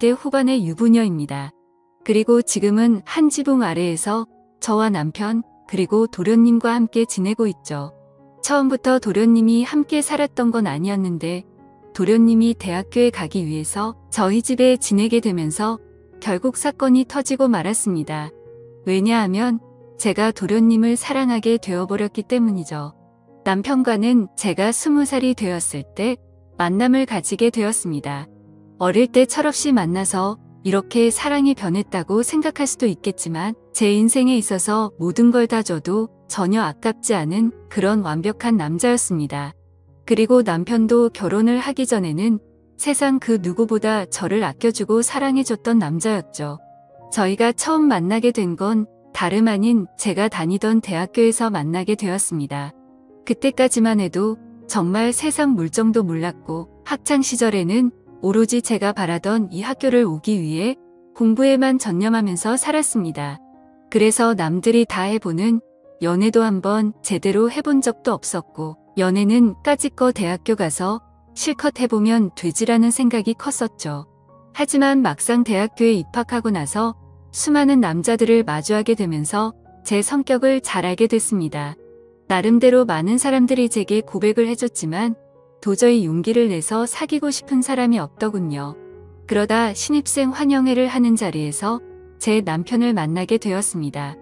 20대 후반의 유부녀입니다. 그리고 지금은 한 지붕 아래에서 저와 남편 그리고 도련님과 함께 지내고 있죠. 처음부터 도련님이 함께 살았던 건 아니었는데 도련님이 대학교에 가기 위해서 저희 집에 지내게 되면서 결국 사건이 터지고 말았습니다. 왜냐하면 제가 도련님을 사랑하게 되어버렸기 때문이죠. 남편과는 제가 20살이 되었을 때 만남을 가지게 되었습니다. 어릴 때 철없이 만나서 이렇게 사랑이 변했다고 생각할 수도 있겠지만 제 인생에 있어서 모든 걸 다 줘도 전혀 아깝지 않은 그런 완벽한 남자였습니다. 그리고 남편도 결혼을 하기 전에는 세상 그 누구보다 저를 아껴주고 사랑해줬던 남자였죠. 저희가 처음 만나게 된 건 다름 아닌 제가 다니던 대학교에서 만나게 되었습니다. 그때까지만 해도 정말 세상 물정도 몰랐고 학창시절에는 오로지 제가 바라던 이 학교를 오기 위해 공부에만 전념하면서 살았습니다. 그래서 남들이 다 해보는 연애도 한번 제대로 해본 적도 없었고 연애는 까짓거 대학교 가서 실컷 해보면 되지라는 생각이 컸었죠. 하지만 막상 대학교에 입학하고 나서 수많은 남자들을 마주하게 되면서 제 성격을 잘 알게 됐습니다. 나름대로 많은 사람들이 제게 고백을 해줬지만 도저히 용기를 내서 사귀고 싶은 사람이 없더군요. 그러다 신입생 환영회를 하는 자리에서 제 남편을 만나게 되었습니다.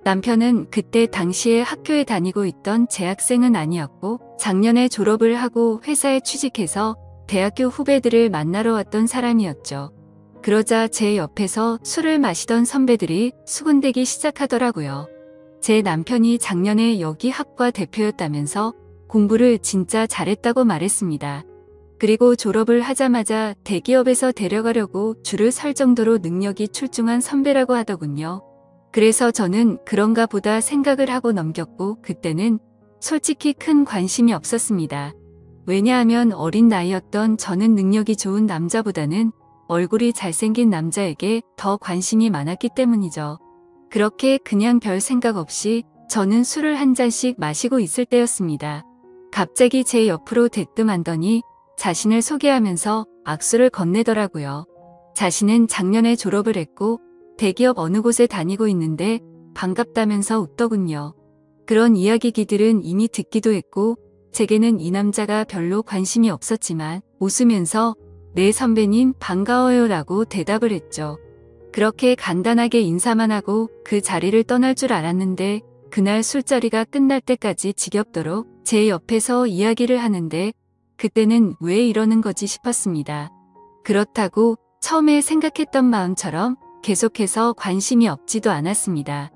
남편은 그때 당시에 학교에 다니고 있던 재학생은 아니었고 작년에 졸업을 하고 회사에 취직해서 대학교 후배들을 만나러 왔던 사람이었죠. 그러자 제 옆에서 술을 마시던 선배들이 수군대기 시작하더라고요. 제 남편이 작년에 여기 학과 대표였다면서 공부를 진짜 잘했다고 말했습니다. 그리고 졸업을 하자마자 대기업에서 데려가려고 줄을 설 정도로 능력이 출중한 선배라고 하더군요. 그래서 저는 그런가 보다 생각을 하고 넘겼고 그때는 솔직히 큰 관심이 없었습니다. 왜냐하면 어린 나이였던 저는 능력이 좋은 남자보다는 얼굴이 잘생긴 남자에게 더 관심이 많았기 때문이죠. 그렇게 그냥 별 생각 없이 저는 술을 한 잔씩 마시고 있을 때였습니다. 갑자기 제 옆으로 대뜸하더니 자신을 소개하면서 악수를 건네더라고요. 자신은 작년에 졸업을 했고 대기업 어느 곳에 다니고 있는데 반갑다면서 웃더군요. 그런 이야기들은 이미 듣기도 했고 제게는 이 남자가 별로 관심이 없었지만 웃으면서 네 선배님 반가워요 라고 대답을 했죠. 그렇게 간단하게 인사만 하고 그 자리를 떠날 줄 알았는데 그날 술자리가 끝날 때까지 지겹도록 제 옆에서 이야기를 하는데 그때는 왜 이러는 거지 싶었습니다. 그렇다고 처음에 생각했던 마음처럼 계속해서 관심이 없지도 않았습니다.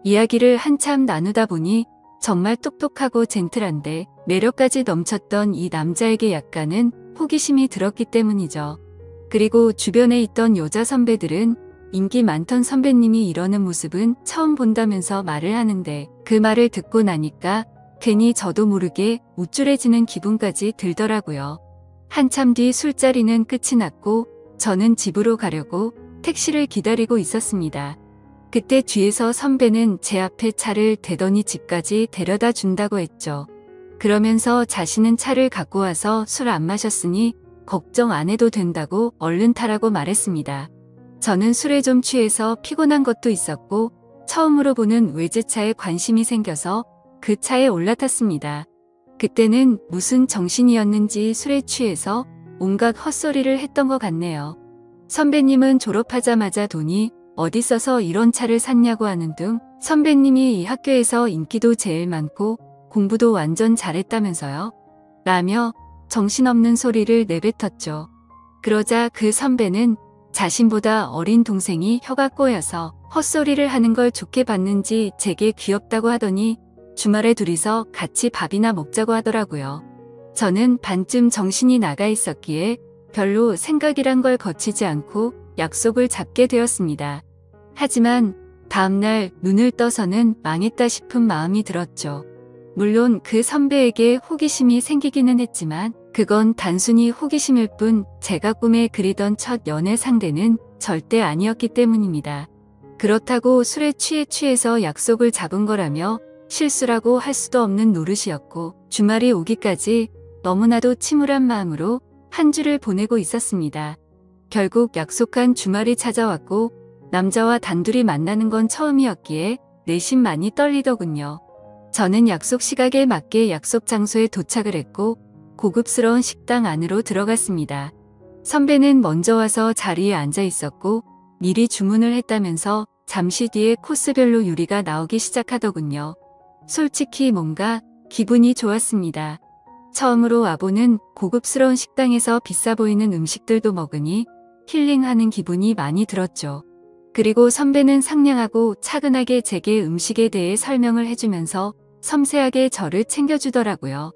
이야기를 한참 나누다 보니 정말 똑똑하고 젠틀한데 매력까지 넘쳤던 이 남자에게 약간은 호기심이 들었기 때문이죠. 그리고 주변에 있던 여자 선배들은 인기 많던 선배님이 이러는 모습은 처음 본다면서 말을 하는데 그 말을 듣고 나니까 괜히 저도 모르게 우쭐해지는 기분까지 들더라고요. 한참 뒤 술자리는 끝이 났고 저는 집으로 가려고 택시를 기다리고 있었습니다. 그때 뒤에서 선배는 제 앞에 차를 대더니 집까지 데려다 준다고 했죠. 그러면서 자신은 차를 갖고 와서 술 안 마셨으니 걱정 안 해도 된다고 얼른 타라고 말했습니다. 저는 술에 좀 취해서 피곤한 것도 있었고 처음으로 보는 외제차에 관심이 생겨서 그 차에 올라탔습니다. 그때는 무슨 정신이었는지 술에 취해서 온갖 헛소리를 했던 것 같네요. 선배님은 졸업하자마자 돈이 어디 써서 이런 차를 샀냐고 하는 등 선배님이 이 학교에서 인기도 제일 많고 공부도 완전 잘했다면서요? 라며 정신없는 소리를 내뱉었죠. 그러자 그 선배는 자신보다 어린 동생이 혀가 꼬여서 헛소리를 하는 걸 좋게 봤는지 제게 귀엽다고 하더니 주말에 둘이서 같이 밥이나 먹자고 하더라고요. 저는 반쯤 정신이 나가 있었기에 별로 생각이란 걸 거치지 않고 약속을 잡게 되었습니다. 하지만 다음날 눈을 떠서는 망했다 싶은 마음이 들었죠. 물론 그 선배에게 호기심이 생기기는 했지만 그건 단순히 호기심일 뿐 제가 꿈에 그리던 첫 연애 상대는 절대 아니었기 때문입니다. 그렇다고 술에 취해서 약속을 잡은 거라며 실수라고 할 수도 없는 노릇이었고 주말이 오기까지 너무나도 침울한 마음으로 한 주를 보내고 있었습니다. 결국 약속한 주말이 찾아왔고 남자와 단둘이 만나는 건 처음이었기에 내심 많이 떨리더군요. 저는 약속 시각에 맞게 약속 장소에 도착을 했고 고급스러운 식당 안으로 들어갔습니다. 선배는 먼저 와서 자리에 앉아 있었고 미리 주문을 했다면서 잠시 뒤에 코스별로 요리가 나오기 시작하더군요. 솔직히 뭔가 기분이 좋았습니다. 처음으로 와보는 고급스러운 식당에서 비싸 보이는 음식들도 먹으니 힐링하는 기분이 많이 들었죠. 그리고 선배는 상냥하고 차근하게 제게 음식에 대해 설명을 해주면서 섬세하게 저를 챙겨주더라고요.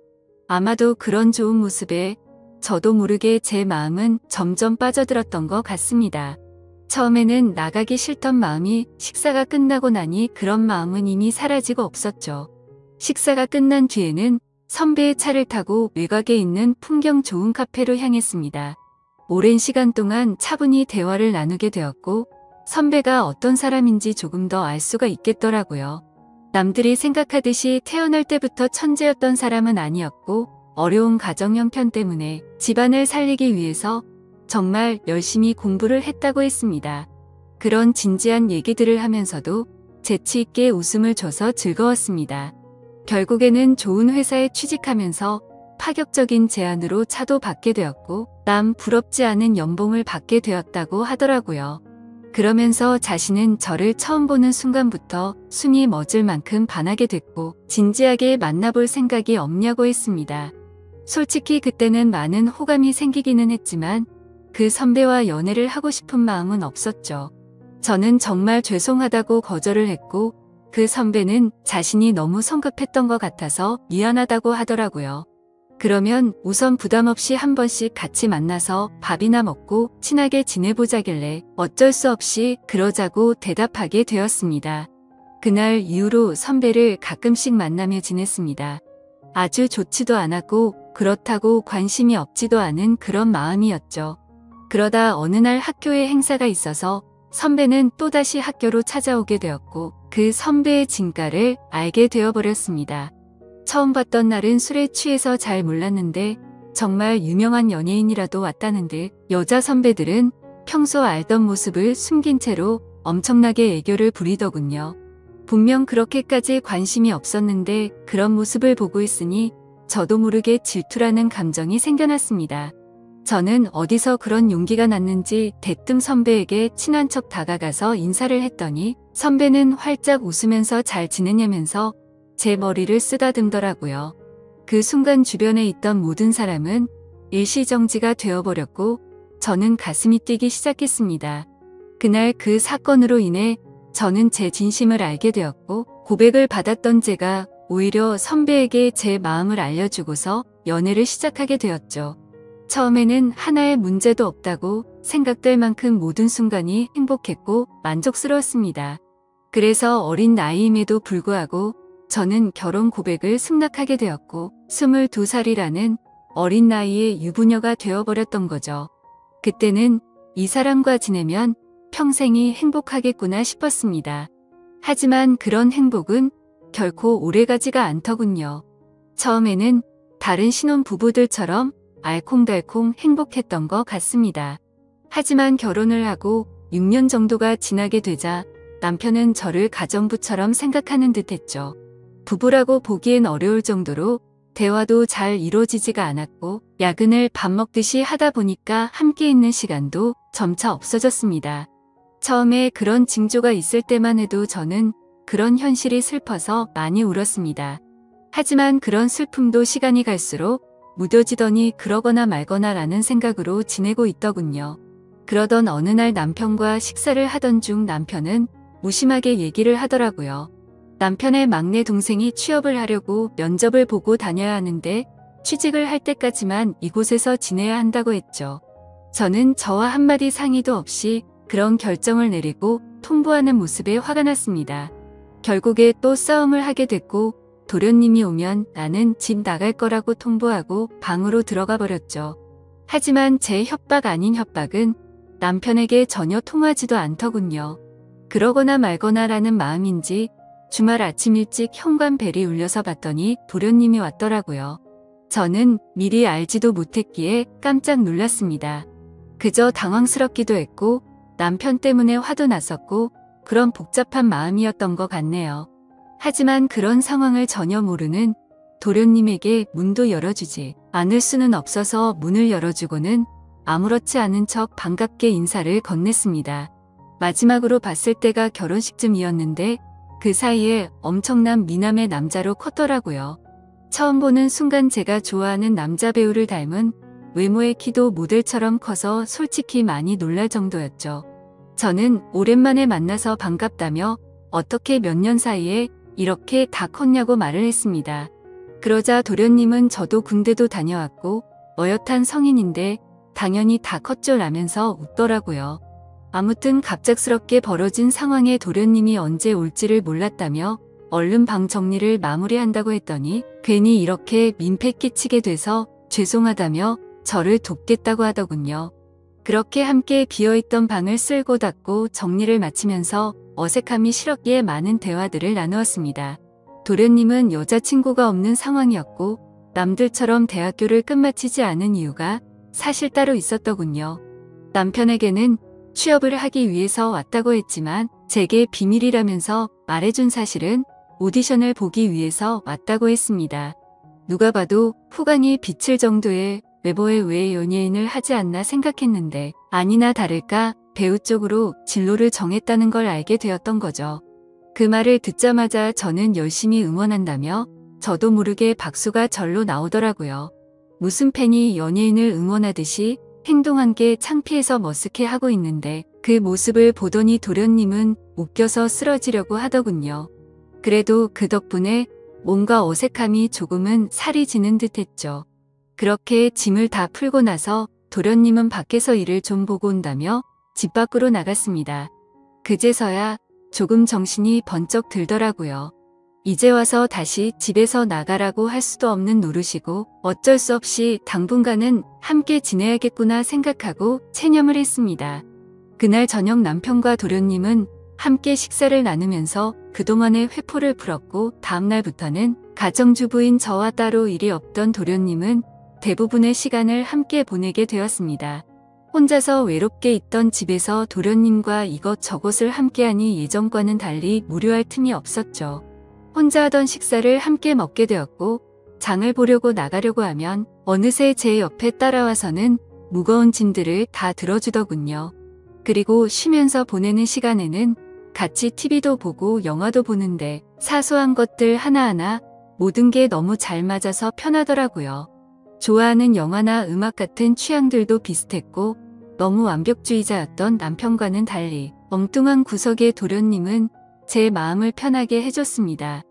아마도 그런 좋은 모습에 저도 모르게 제 마음은 점점 빠져들었던 것 같습니다. 처음에는 나가기 싫던 마음이 식사가 끝나고 나니 그런 마음은 이미 사라지고 없었죠. 식사가 끝난 뒤에는 선배의 차를 타고 외곽에 있는 풍경 좋은 카페로 향했습니다. 오랜 시간 동안 차분히 대화를 나누게 되었고 선배가 어떤 사람인지 조금 더 알 수가 있겠더라고요. 남들이 생각하듯이 태어날 때부터 천재였던 사람은 아니었고 어려운 가정 형편 때문에 집안을 살리기 위해서 정말 열심히 공부를 했다고 했습니다. 그런 진지한 얘기들을 하면서도 재치 있게 웃음을 줘서 즐거웠습니다. 결국에는 좋은 회사에 취직하면서 파격적인 제안으로 차도 받게 되었고 남 부럽지 않은 연봉을 받게 되었다고 하더라고요. 그러면서 자신은 저를 처음 보는 순간부터 숨이 멎을 만큼 반하게 됐고 진지하게 만나볼 생각이 없냐고 했습니다. 솔직히 그때는 많은 호감이 생기기는 했지만 그 선배와 연애를 하고 싶은 마음은 없었죠. 저는 정말 죄송하다고 거절을 했고 그 선배는 자신이 너무 성급했던 것 같아서 미안하다고 하더라고요. 그러면 우선 부담 없이 한 번씩 같이 만나서 밥이나 먹고 친하게 지내보자길래 어쩔 수 없이 그러자고 대답하게 되었습니다. 그날 이후로 선배를 가끔씩 만나며 지냈습니다. 아주 좋지도 않았고 그렇다고 관심이 없지도 않은 그런 마음이었죠. 그러다 어느 날 학교에 행사가 있어서 선배는 또다시 학교로 찾아오게 되었고 그 선배의 진가를 알게 되어버렸습니다. 처음 봤던 날은 술에 취해서 잘 몰랐는데 정말 유명한 연예인이라도 왔다는 듯 여자 선배들은 평소 알던 모습을 숨긴 채로 엄청나게 애교를 부리더군요. 분명 그렇게까지 관심이 없었는데 그런 모습을 보고 있으니 저도 모르게 질투라는 감정이 생겨났습니다. 저는 어디서 그런 용기가 났는지 대뜸 선배에게 친한 척 다가가서 인사를 했더니 선배는 활짝 웃으면서 잘 지내냐면서 제 머리를 쓰다듬더라고요. 그 순간 주변에 있던 모든 사람은 일시정지가 되어버렸고 저는 가슴이 뛰기 시작했습니다. 그날 그 사건으로 인해 저는 제 진심을 알게 되었고 고백을 받았던 제가 오히려 선배에게 제 마음을 알려주고서 연애를 시작하게 되었죠. 처음에는 하나의 문제도 없다고 생각될 만큼 모든 순간이 행복했고 만족스러웠습니다. 그래서 어린 나이임에도 불구하고 저는 결혼 고백을 승낙하게 되었고 22살이라는 어린 나이에 유부녀가 되어버렸던 거죠. 그때는 이 사람과 지내면 평생이 행복하겠구나 싶었습니다. 하지만 그런 행복은 결코 오래가지가 않더군요. 처음에는 다른 신혼부부들처럼 알콩달콩 행복했던 것 같습니다. 하지만 결혼을 하고 6년 정도가 지나게 되자 남편은 저를 가정부처럼 생각하는 듯 했죠. 부부라고 보기엔 어려울 정도로 대화도 잘 이루어지지가 않았고 야근을 밥 먹듯이 하다 보니까 함께 있는 시간도 점차 없어졌습니다. 처음에 그런 징조가 있을 때만 해도 저는 그런 현실이 슬퍼서 많이 울었습니다. 하지만 그런 슬픔도 시간이 갈수록 무뎌지더니 그러거나 말거나 라는 생각으로 지내고 있더군요. 그러던 어느 날 남편과 식사를 하던 중 남편은 무심하게 얘기를 하더라고요. 남편의 막내 동생이 취업을 하려고 면접을 보고 다녀야 하는데 취직을 할 때까지만 이곳에서 지내야 한다고 했죠. 저는 저와 한마디 상의도 없이 그런 결정을 내리고 통보하는 모습에 화가 났습니다. 결국에 또 싸움을 하게 됐고 도련님이 오면 나는 집 나갈 거라고 통보하고 방으로 들어가 버렸죠. 하지만 제 협박 아닌 협박은 남편에게 전혀 통하지도 않더군요. 그러거나 말거나 라는 마음인지 주말 아침 일찍 현관벨이 울려서 봤더니 도련님이 왔더라고요. 저는 미리 알지도 못했기에 깜짝 놀랐습니다. 그저 당황스럽기도 했고 남편 때문에 화도 났었고 그런 복잡한 마음이었던 것 같네요. 하지만 그런 상황을 전혀 모르는 도련님에게 문도 열어주지 않을 수는 없어서 문을 열어주고는 아무렇지 않은 척 반갑게 인사를 건넸습니다. 마지막으로 봤을 때가 결혼식쯤이었는데 그 사이에 엄청난 미남의 남자로 컸더라고요. 처음 보는 순간 제가 좋아하는 남자 배우를 닮은 외모의 키도 모델처럼 커서 솔직히 많이 놀랄 정도였죠. 저는 오랜만에 만나서 반갑다며 어떻게 몇 년 사이에 이렇게 다 컸냐고 말을 했습니다. 그러자 도련님은 저도 군대도 다녀왔고 어엿한 성인인데 당연히 다 컸죠 라면서 웃더라고요. 아무튼 갑작스럽게 벌어진 상황에 도련님이 언제 올지를 몰랐다며 얼른 방 정리를 마무리한다고 했더니 괜히 이렇게 민폐 끼치게 돼서 죄송하다며 저를 돕겠다고 하더군요. 그렇게 함께 비어있던 방을 쓸고 닫고 정리를 마치면서 어색함이 실었기에 많은 대화들을 나누었습니다. 도련님은 여자친구가 없는 상황이었고 남들처럼 대학교를 끝마치지 않은 이유가 사실 따로 있었더군요. 남편에게는 취업을 하기 위해서 왔다고 했지만 제게 비밀이라면서 말해준 사실은 오디션을 보기 위해서 왔다고 했습니다. 누가 봐도 후광이 비칠 정도의 외모에 왜 연예인을 하지 않나 생각했는데 아니나 다를까 배우 쪽으로 진로를 정했다는 걸 알게 되었던 거죠. 그 말을 듣자마자 저는 열심히 응원한다며 저도 모르게 박수가 절로 나오더라고요. 무슨 팬이 연예인을 응원하듯이 행동한 게 창피해서 머쓱해하고 있는데 그 모습을 보더니 도련님은 웃겨서 쓰러지려고 하더군요. 그래도 그 덕분에 뭔가 어색함이 조금은 살이 지는 듯했죠. 그렇게 짐을 다 풀고 나서 도련님은 밖에서 일을 좀 보고 온다며 집 밖으로 나갔습니다. 그제서야 조금 정신이 번쩍 들더라고요. 이제 와서 다시 집에서 나가라고 할 수도 없는 노릇이고 어쩔 수 없이 당분간은 함께 지내야겠구나 생각하고 체념을 했습니다. 그날 저녁 남편과 도련님은 함께 식사를 나누면서 그동안의 회포를 풀었고 다음날부터는 가정주부인 저와 따로 일이 없던 도련님은 대부분의 시간을 함께 보내게 되었습니다. 혼자서 외롭게 있던 집에서 도련님과 이것저것을 함께하니 예전과는 달리 무료할 틈이 없었죠. 혼자 하던 식사를 함께 먹게 되었고 장을 보려고 나가려고 하면 어느새 제 옆에 따라와서는 무거운 짐들을 다 들어주더군요. 그리고 쉬면서 보내는 시간에는 같이 TV도 보고 영화도 보는데 사소한 것들 하나하나 모든 게 너무 잘 맞아서 편하더라고요. 좋아하는 영화나 음악 같은 취향들도 비슷했고 너무 완벽주의자였던 남편과는 달리 엉뚱한 구석의 도련님은 제 마음을 편하게 해줬습니다.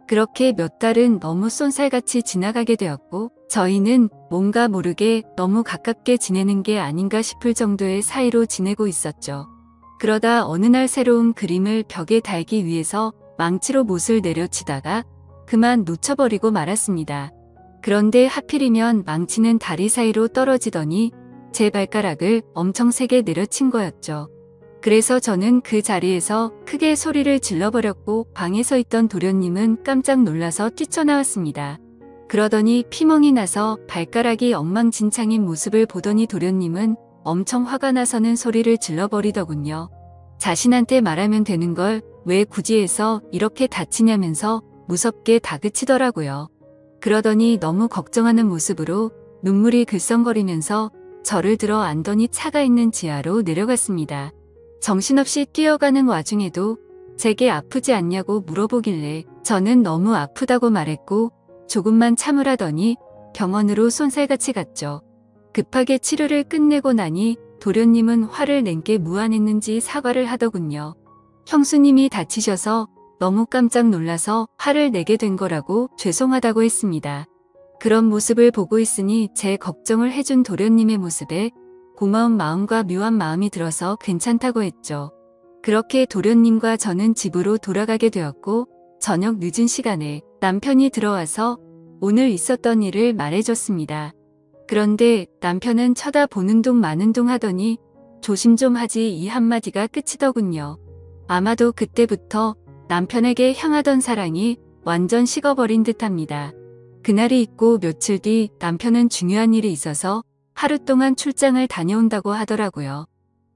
그렇게 몇 달은 너무 쏜살같이 지나가게 되었고 저희는 뭔가 모르게 너무 가깝게 지내는 게 아닌가 싶을 정도의 사이로 지내고 있었죠. 그러다 어느 날 새로운 그림을 벽에 달기 위해서 망치로 못을 내려치다가 그만 놓쳐버리고 말았습니다. 그런데 하필이면 망치는 다리 사이로 떨어지더니 제 발가락을 엄청 세게 내려친 거였죠. 그래서 저는 그 자리에서 크게 소리를 질러버렸고 방에 서 있던 도련님은 깜짝 놀라서 뛰쳐나왔습니다. 그러더니 피멍이 나서 발가락이 엉망진창인 모습을 보더니 도련님은 엄청 화가 나서는 소리를 질러버리더군요. 자신한테 말하면 되는 걸 왜 굳이 해서 이렇게 다치냐면서 무섭게 다그치더라고요. 그러더니 너무 걱정하는 모습으로 눈물이 글썽거리면서 저를 들어 안더니 차가 있는 지하로 내려갔습니다. 정신없이 뛰어가는 와중에도 제게 아프지 않냐고 물어보길래 저는 너무 아프다고 말했고 조금만 참으라더니 병원으로 쏜살같이 갔죠. 급하게 치료를 끝내고 나니 도련님은 화를 낸 게 무안했는지 사과를 하더군요. 형수님이 다치셔서 너무 깜짝 놀라서 화를 내게 된 거라고 죄송하다고 했습니다. 그런 모습을 보고 있으니 제 걱정을 해준 도련님의 모습에 고마운 마음과 묘한 마음이 들어서 괜찮다고 했죠. 그렇게 도련님과 저는 집으로 돌아가게 되었고 저녁 늦은 시간에 남편이 들어와서 오늘 있었던 일을 말해줬습니다. 그런데 남편은 쳐다보는 둥 마는 둥 하더니 조심 좀 하지 이 한마디가 끝이더군요. 아마도 그때부터 남편에게 향하던 사랑이 완전 식어버린 듯합니다. 그날이 있고 며칠 뒤 남편은 중요한 일이 있어서 하루 동안 출장을 다녀온다고 하더라고요.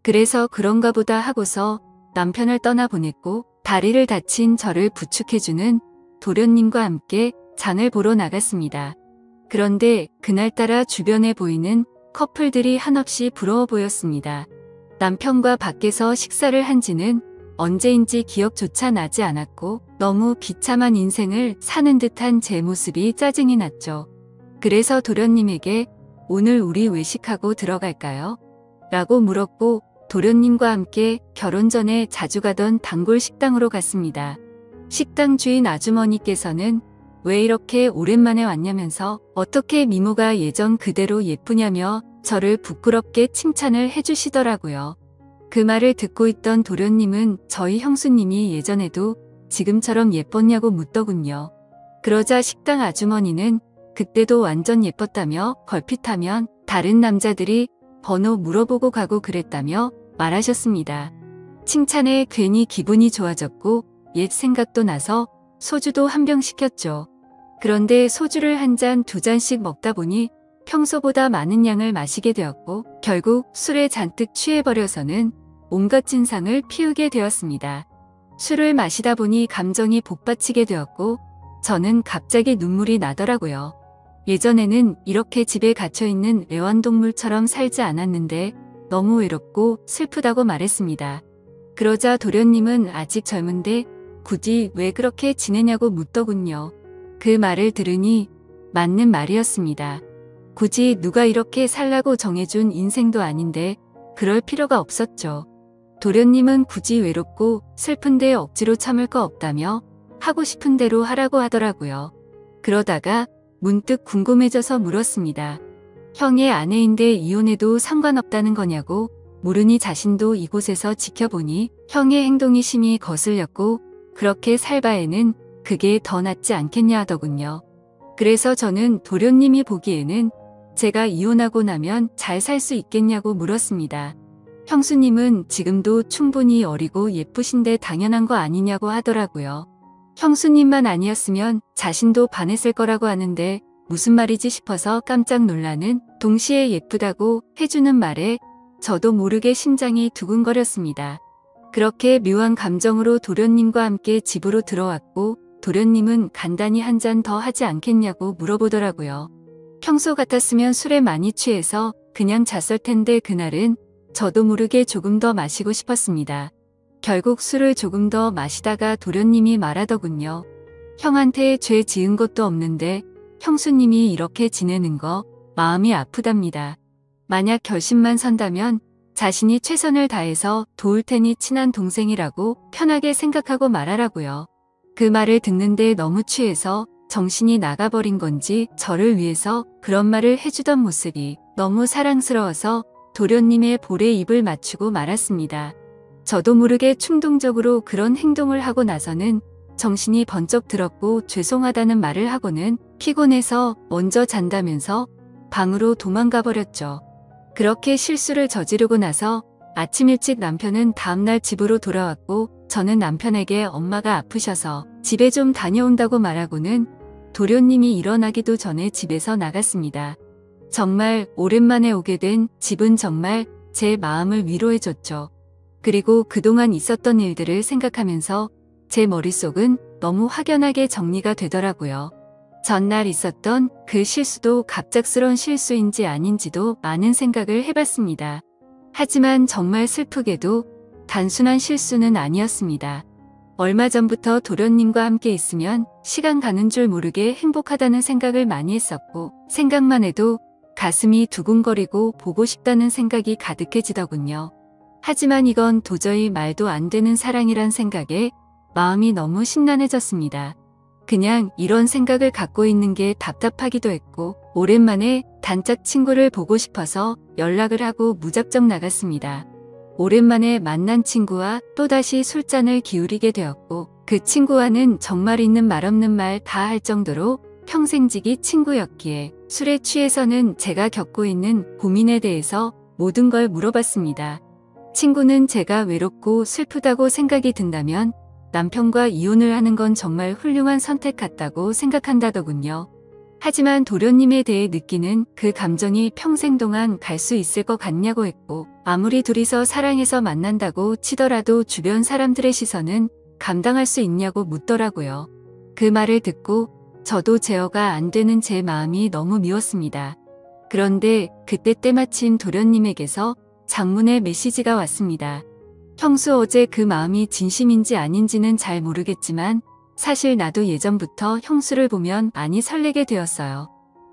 그래서 그런가 보다 하고서 남편을 떠나보냈고 다리를 다친 저를 부축해주는 도련님과 함께 장을 보러 나갔습니다. 그런데 그날따라 주변에 보이는 커플들이 한없이 부러워 보였습니다. 남편과 밖에서 식사를 한 지는 언제인지 기억조차 나지 않았고 너무 비참한 인생을 사는 듯한 제 모습이 짜증이 났죠. 그래서 도련님에게 오늘 우리 외식하고 들어갈까요? 라고 물었고 도련님과 함께 결혼 전에 자주 가던 단골 식당으로 갔습니다. 식당 주인 아주머니께서는 왜 이렇게 오랜만에 왔냐면서 어떻게 미모가 예전 그대로 예쁘냐며 저를 부끄럽게 칭찬을 해주시더라고요. 그 말을 듣고 있던 도련님은 저희 형수님이 예전에도 지금처럼 예뻤냐고 묻더군요. 그러자 식당 아주머니는 그때도 완전 예뻤다며 걸핏하면 다른 남자들이 번호 물어보고 가고 그랬다며 말하셨습니다. 칭찬에 괜히 기분이 좋아졌고 옛 생각도 나서 소주도 한 병 시켰죠. 그런데 소주를 한 잔, 두 잔씩 먹다 보니 평소보다 많은 양을 마시게 되었고 결국 술에 잔뜩 취해버려서는 온갖 진상을 피우게 되었습니다. 술을 마시다 보니 감정이 복받치게 되었고 저는 갑자기 눈물이 나더라고요. 예전에는 이렇게 집에 갇혀있는 애완동물처럼 살지 않았는데 너무 외롭고 슬프다고 말했습니다. 그러자 도련님은 아직 젊은데 굳이 왜 그렇게 지내냐고 묻더군요. 그 말을 들으니 맞는 말이었습니다. 굳이 누가 이렇게 살라고 정해준 인생도 아닌데 그럴 필요가 없었죠. 도련님은 굳이 외롭고 슬픈데 억지로 참을 거 없다며 하고 싶은 대로 하라고 하더라고요. 그러다가 문득 궁금해져서 물었습니다. 형의 아내인데 이혼해도 상관없다는 거냐고 물으니 자신도 이곳에서 지켜보니 형의 행동이 심히 거슬렸고 그렇게 살 바에는 그게 더 낫지 않겠냐 하더군요. 그래서 저는 도련님이 보기에는 제가 이혼하고 나면 잘 살 수 있겠냐고 물었습니다. 형수님은 지금도 충분히 어리고 예쁘신데 당연한 거 아니냐고 하더라고요. 형수님만 아니었으면 자신도 반했을 거라고 하는데 무슨 말이지 싶어서 깜짝 놀라는 동시에 예쁘다고 해주는 말에 저도 모르게 심장이 두근거렸습니다. 그렇게 묘한 감정으로 도련님과 함께 집으로 들어왔고 도련님은 간단히 한 잔 더 하지 않겠냐고 물어보더라고요. 평소 같았으면 술에 많이 취해서 그냥 잤을 텐데 그날은 저도 모르게 조금 더 마시고 싶었습니다. 결국 술을 조금 더 마시다가 도련님이 말하더군요. 형한테 죄 지은 것도 없는데 형수님이 이렇게 지내는 거 마음이 아프답니다. 만약 결심만 선다면 자신이 최선을 다해서 도울 테니 친한 동생이라고 편하게 생각하고 말하라고요. 그 말을 듣는데 너무 취해서 정신이 나가버린 건지 저를 위해서 그런 말을 해주던 모습이 너무 사랑스러워서 도련님의 볼에 입을 맞추고 말았습니다. 저도 모르게 충동적으로 그런 행동을 하고 나서는 정신이 번쩍 들었고 죄송하다는 말을 하고는 피곤해서 먼저 잔다면서 방으로 도망가 버렸죠. 그렇게 실수를 저지르고 나서 아침 일찍 남편은 다음날 집으로 돌아왔고 저는 남편에게 엄마가 아프셔서 집에 좀 다녀온다고 말하고는 도련님이 일어나기도 전에 집에서 나갔습니다. 정말 오랜만에 오게 된 집은 정말 제 마음을 위로해줬죠. 그리고 그동안 있었던 일들을 생각하면서 제 머릿속은 너무 확연하게 정리가 되더라고요. 전날 있었던 그 실수도 갑작스러운 실수인지 아닌지도 많은 생각을 해봤습니다. 하지만 정말 슬프게도 단순한 실수는 아니었습니다. 얼마 전부터 도련님과 함께 있으면 시간 가는 줄 모르게 행복하다는 생각을 많이 했었고 생각만 해도 가슴이 두근거리고 보고 싶다는 생각이 가득해지더군요. 하지만 이건 도저히 말도 안 되는 사랑이란 생각에 마음이 너무 심란해졌습니다. 그냥 이런 생각을 갖고 있는 게 답답하기도 했고 오랜만에 단짝 친구를 보고 싶어서 연락을 하고 무작정 나갔습니다. 오랜만에 만난 친구와 또다시 술잔을 기울이게 되었고 그 친구와는 정말 있는 말 없는 말 다 할 정도로 평생지기 친구였기에 술에 취해서는 제가 겪고 있는 고민에 대해서 모든 걸 물어봤습니다. 친구는 제가 외롭고 슬프다고 생각이 든다면 남편과 이혼을 하는 건 정말 훌륭한 선택 같다고 생각한다더군요. 하지만 도련님에 대해 느끼는 그 감정이 평생 동안 갈 수 있을 것 같냐고 했고, 아무리 둘이서 사랑해서 만난다고 치더라도 주변 사람들의 시선은 감당할 수 있냐고 묻더라고요. 그 말을 듣고 저도 제어가 안 되는 제 마음이 너무 미웠습니다. 그런데 그때 때마침 도련님에게서 장문의 메시지가 왔습니다. 형수, 어제 그 마음이 진심인지 아닌지는 잘 모르겠지만 사실 나도 예전부터 형수를 보면 많이 설레게 되었어요.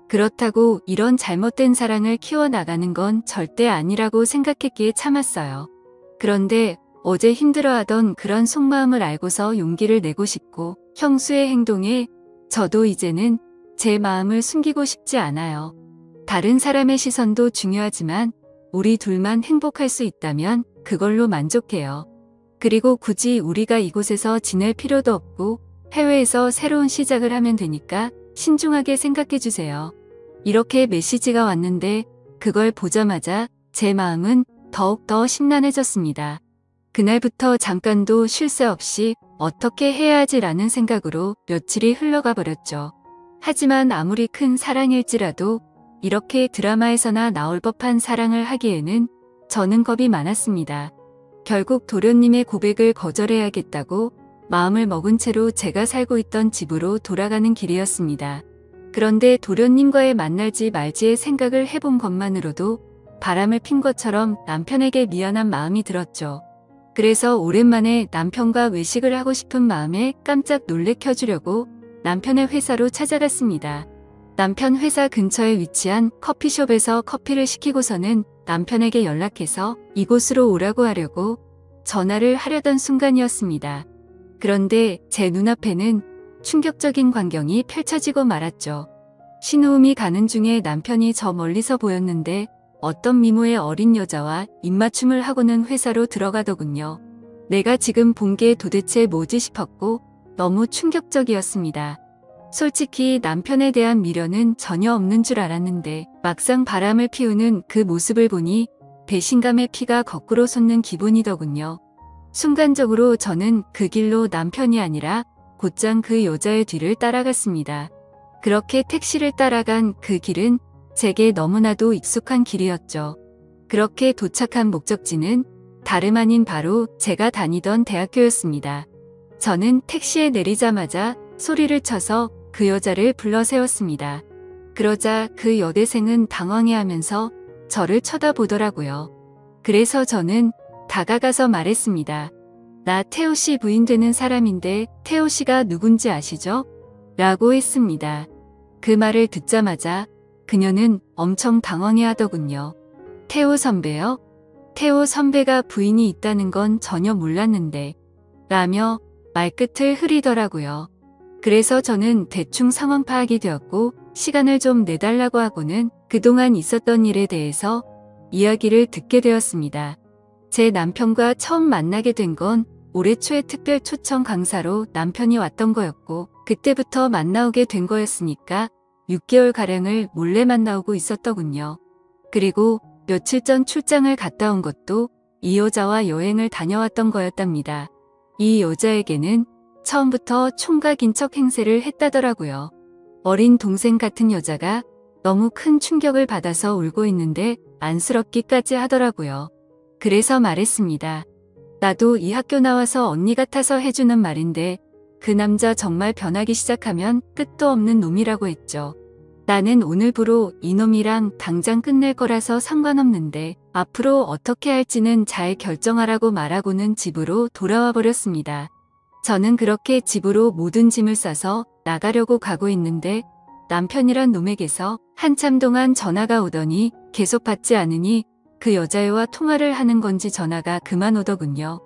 그렇다고 이런 잘못된 사랑을 키워나가는 건 절대 아니라고 생각했기에 참았어요. 그런데 어제 힘들어하던 그런 속마음을 알고서 용기를 내고 싶고, 형수의 행동에 저도 이제는 제 마음을 숨기고 싶지 않아요. 다른 사람의 시선도 중요하지만 우리 둘만 행복할 수 있다면 그걸로 만족해요. 그리고 굳이 우리가 이곳에서 지낼 필요도 없고 해외에서 새로운 시작을 하면 되니까 신중하게 생각해 주세요. 이렇게 메시지가 왔는데 그걸 보자마자 제 마음은 더욱더 심란해졌습니다. 그날부터 잠깐도 쉴 새 없이 어떻게 해야 하지라는 생각으로 며칠이 흘러가 버렸죠. 하지만 아무리 큰 사랑일지라도 이렇게 드라마에서나 나올 법한 사랑을 하기에는 저는 겁이 많았습니다. 결국 도련님의 고백을 거절해야겠다고 마음을 먹은 채로 제가 살고 있던 집으로 돌아가는 길이었습니다. 그런데 도련님과의 만날지 말지의 생각을 해본 것만으로도 바람을 핀 것처럼 남편에게 미안한 마음이 들었죠. 그래서 오랜만에 남편과 외식을 하고 싶은 마음에 깜짝 놀래켜주려고 남편의 회사로 찾아갔습니다. 남편 회사 근처에 위치한 커피숍에서 커피를 시키고서는 남편에게 연락해서 이곳으로 오라고 하려고 전화를 하려던 순간이었습니다. 그런데 제 눈앞에는 충격적인 광경이 펼쳐지고 말았죠. 신호음이 가는 중에 남편이 저 멀리서 보였는데 어떤 미모의 어린 여자와 입맞춤을 하고는 회사로 들어가더군요. 내가 지금 본 게 도대체 뭐지 싶었고 너무 충격적이었습니다. 솔직히 남편에 대한 미련은 전혀 없는 줄 알았는데 막상 바람을 피우는 그 모습을 보니 배신감의 피가 거꾸로 솟는 기분이더군요. 순간적으로 저는 그 길로 남편이 아니라 곧장 그 여자의 뒤를 따라갔습니다. 그렇게 택시를 따라간 그 길은 제게 너무나도 익숙한 길이었죠. 그렇게 도착한 목적지는 다름 아닌 바로 제가 다니던 대학교였습니다. 저는 택시에 내리자마자 소리를 쳐서 그 여자를 불러 세웠습니다. 그러자 그 여대생은 당황해하면서 저를 쳐다보더라고요. 그래서 저는 다가가서 말했습니다. 나 태호 씨 부인 되는 사람인데 태호 씨가 누군지 아시죠? 라고 했습니다. 그 말을 듣자마자 그녀는 엄청 당황해하더군요. 태호 선배요? 태호 선배가 부인이 있다는 건 전혀 몰랐는데 라며 말끝을 흐리더라고요. 그래서 저는 대충 상황 파악이 되었고 시간을 좀 내달라고 하고는 그동안 있었던 일에 대해서 이야기를 듣게 되었습니다. 제 남편과 처음 만나게 된 건 올해 초에 특별 초청 강사로 남편이 왔던 거였고 그때부터 만나오게 된 거였으니까 6개월가량을 몰래 만나오고 있었더군요. 그리고 며칠 전 출장을 갔다 온 것도 이 여자와 여행을 다녀왔던 거였답니다. 이 여자에게는 처음부터 총각 인척 행세를 했다더라고요. 어린 동생 같은 여자가 너무 큰 충격을 받아서 울고 있는데 안쓰럽기까지 하더라고요. 그래서 말했습니다. 나도 이 학교 나와서 언니 같아서 해주는 말인데 그 남자 정말 변하기 시작하면 끝도 없는 놈이라고 했죠. 나는 오늘부로 이놈이랑 당장 끝낼 거라서 상관없는데 앞으로 어떻게 할지는 잘 결정하라고 말하고는 집으로 돌아와 버렸습니다. 저는 그렇게 집으로 모든 짐을 싸서 나가려고 가고 있는데 남편이란 놈에게서 한참 동안 전화가 오더니 계속 받지 않으니 그 여자애와 통화를 하는 건지 전화가 그만 오더군요.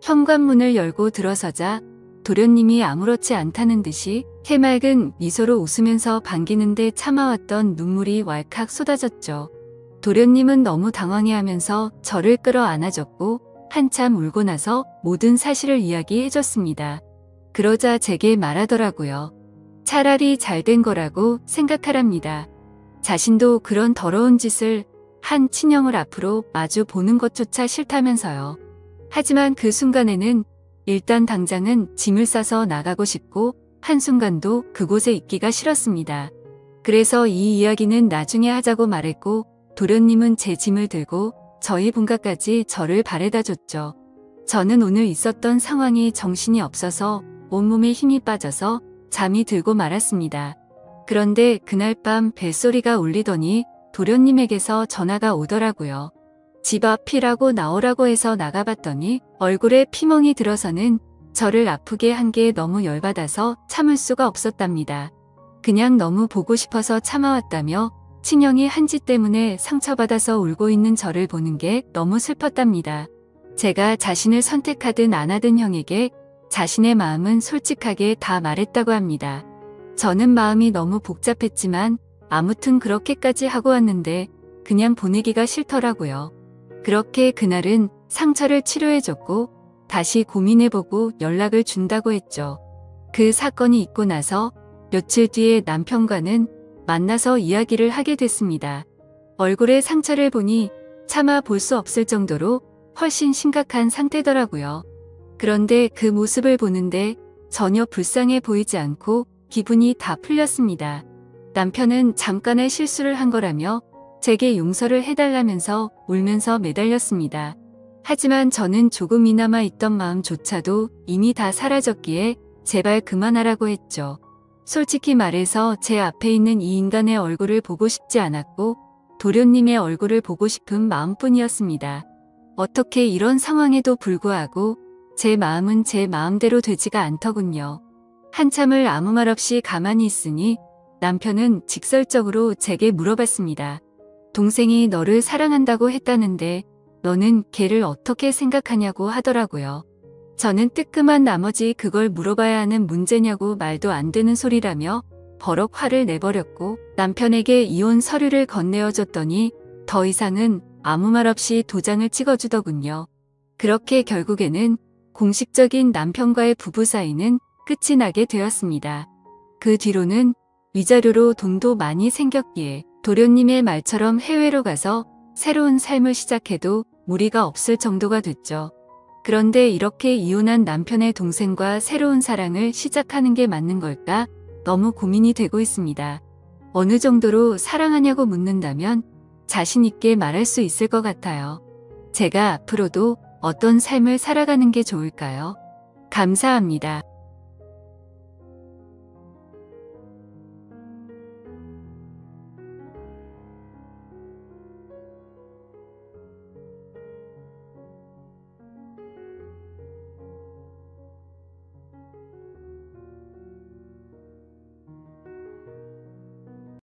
현관문을 열고 들어서자 도련님이 아무렇지 않다는 듯이 해맑은 미소로 웃으면서 반기는데 참아왔던 눈물이 왈칵 쏟아졌죠. 도련님은 너무 당황해하면서 저를 끌어 안아줬고 한참 울고 나서 모든 사실을 이야기해줬습니다. 그러자 제게 말하더라고요. 차라리 잘된 거라고 생각하랍니다. 자신도 그런 더러운 짓을 한 친형을 앞으로 마주 보는 것조차 싫다면서요. 하지만 그 순간에는 일단 당장은 짐을 싸서 나가고 싶고 한순간도 그곳에 있기가 싫었습니다. 그래서 이 이야기는 나중에 하자고 말했고 도련님은 제 짐을 들고 저희 본가까지 저를 바래다 줬죠. 저는 오늘 있었던 상황이 정신이 없어서 온몸에 힘이 빠져서 잠이 들고 말았습니다. 그런데 그날 밤 벨소리가 울리더니 도련님에게서 전화가 오더라고요. 집 앞이라고 나오라고 해서 나가봤더니 얼굴에 피멍이 들어서는 저를 아프게 한 게 너무 열받아서 참을 수가 없었답니다. 그냥 너무 보고 싶어서 참아왔다며 친형이 한 짓 때문에 상처받아서 울고 있는 저를 보는 게 너무 슬펐답니다. 제가 자신을 선택하든 안 하든 형에게 자신의 마음은 솔직하게 다 말했다고 합니다. 저는 마음이 너무 복잡했지만 아무튼 그렇게까지 하고 왔는데 그냥 보내기가 싫더라고요. 그렇게 그날은 상처를 치료해줬고 다시 고민해보고 연락을 준다고 했죠. 그 사건이 있고 나서 며칠 뒤에 남편과는 만나서 이야기를 하게 됐습니다. 얼굴에 상처를 보니 차마 볼 수 없을 정도로 훨씬 심각한 상태더라고요. 그런데 그 모습을 보는데 전혀 불쌍해 보이지 않고 기분이 다 풀렸습니다. 남편은 잠깐의 실수를 한 거라며 제게 용서를 해달라면서 울면서 매달렸습니다. 하지만 저는 조금이나마 있던 마음조차도 이미 다 사라졌기에 제발 그만하라고 했죠. 솔직히 말해서 제 앞에 있는 이 인간의 얼굴을 보고 싶지 않았고 도련님의 얼굴을 보고 싶은 마음뿐이었습니다. 어떻게 이런 상황에도 불구하고 제 마음은 제 마음대로 되지가 않더군요. 한참을 아무 말 없이 가만히 있으니 남편은 직설적으로 제게 물어봤습니다. 동생이 너를 사랑한다고 했다는데 너는 걔를 어떻게 생각하냐고 하더라고요. 저는 뜨끔한 나머지 그걸 물어봐야 하는 문제냐고 말도 안 되는 소리라며 버럭 화를 내버렸고 남편에게 이혼 서류를 건네어줬더니 더 이상은 아무 말 없이 도장을 찍어주더군요. 그렇게 결국에는 공식적인 남편과의 부부 사이는 끝이 나게 되었습니다. 그 뒤로는 위자료로 돈도 많이 생겼기에 도련님의 말처럼 해외로 가서 새로운 삶을 시작해도 무리가 없을 정도가 됐죠. 그런데 이렇게 이혼한 남편의 동생과 새로운 사랑을 시작하는 게 맞는 걸까? 너무 고민이 되고 있습니다. 어느 정도로 사랑하냐고 묻는다면 자신 있게 말할 수 있을 것 같아요. 제가 앞으로도 어떤 삶을 살아가는 게 좋을까요? 감사합니다.